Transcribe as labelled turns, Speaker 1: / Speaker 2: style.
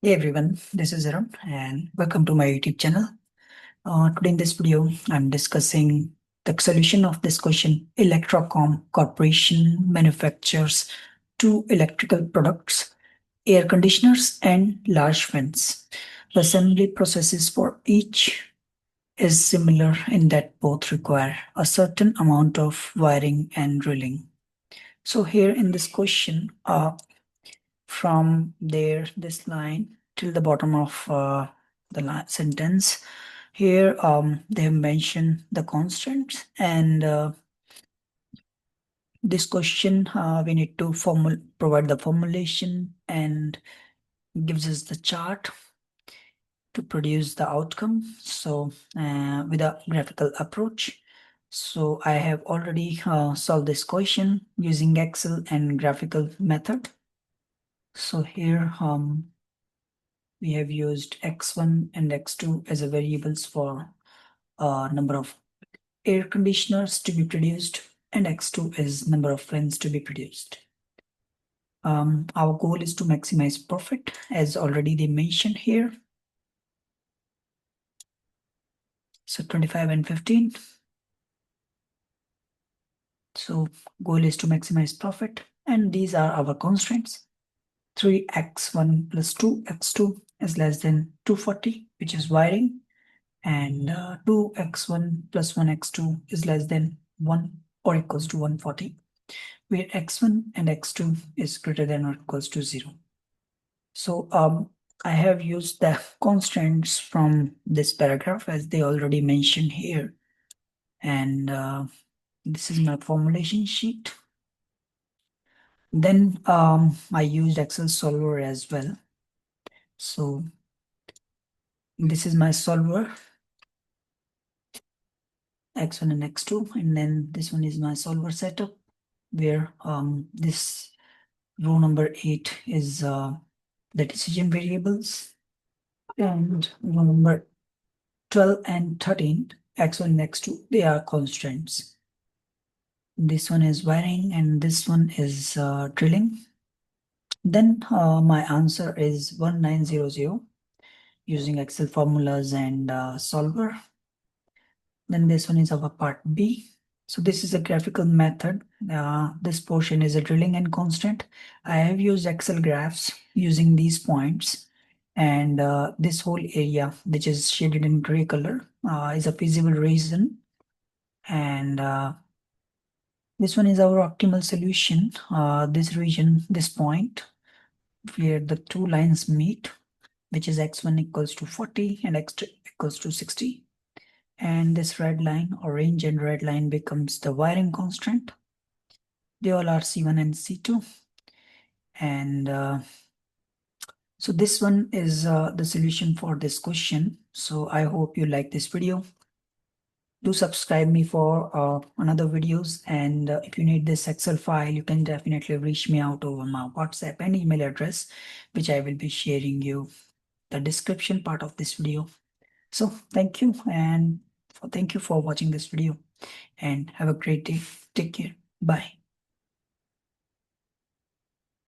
Speaker 1: Hey everyone, this is Arun and welcome to my YouTube channel. Today in this video, I'm discussing the solution of this question. Electrocomp Corporation manufactures two electrical products, air conditioners and large fans. The assembly processes for each is similar in that both require a certain amount of wiring and drilling. So here in this question, from this line till the bottom of the sentence, here they have mentioned the constants, and this question we need to provide the formulation and gives us the chart to produce the outcome. So with a graphical approach. So I have already solved this question using Excel and graphical method. So here we have used x1 and x2 as a variables for number of air conditioners to be produced, and x2 is number of fans to be produced. Our goal is to maximize profit, as already they mentioned here. So 25 and 15. So goal is to maximize profit, and these are our constraints. 3x1 plus 2x2 is less than 240, which is wiring, and 2x1 plus 1x2 is less than 1 or equals to 140, where x1 and x2 is greater than or equals to 0. So I have used the constraints from this paragraph as they already mentioned here, and this is my formulation sheet. Then I used Excel solver as well. So this is my solver, x1 and x2, and then this one is my solver setup, where this row number 8 is the decision variables, and row number 12 and 13, x1 and x2, they are constraints. This one is wiring and this one is drilling. Then my answer is 1900 using Excel formulas and solver. Then this one is our part B. So this is a graphical method. This portion is a drilling and constant. I have used Excel graphs using these points, and this whole area, which is shaded in gray color, is a feasible region. And this one is our optimal solution. This region, this point, where the two lines meet, which is x1 equals to 40 and x2 equals to 60. And this red line, orange and red line, becomes the wiring constant. They all are C1 and C2. And so this one is the solution for this question. So I hope you like this video. Do subscribe me for another videos. And if you need this Excel file, you can definitely reach me out over my WhatsApp and email address, which I will be sharing you the description part of this video. So thank you, and thank you for watching this video, and have a great day. Take care. Bye.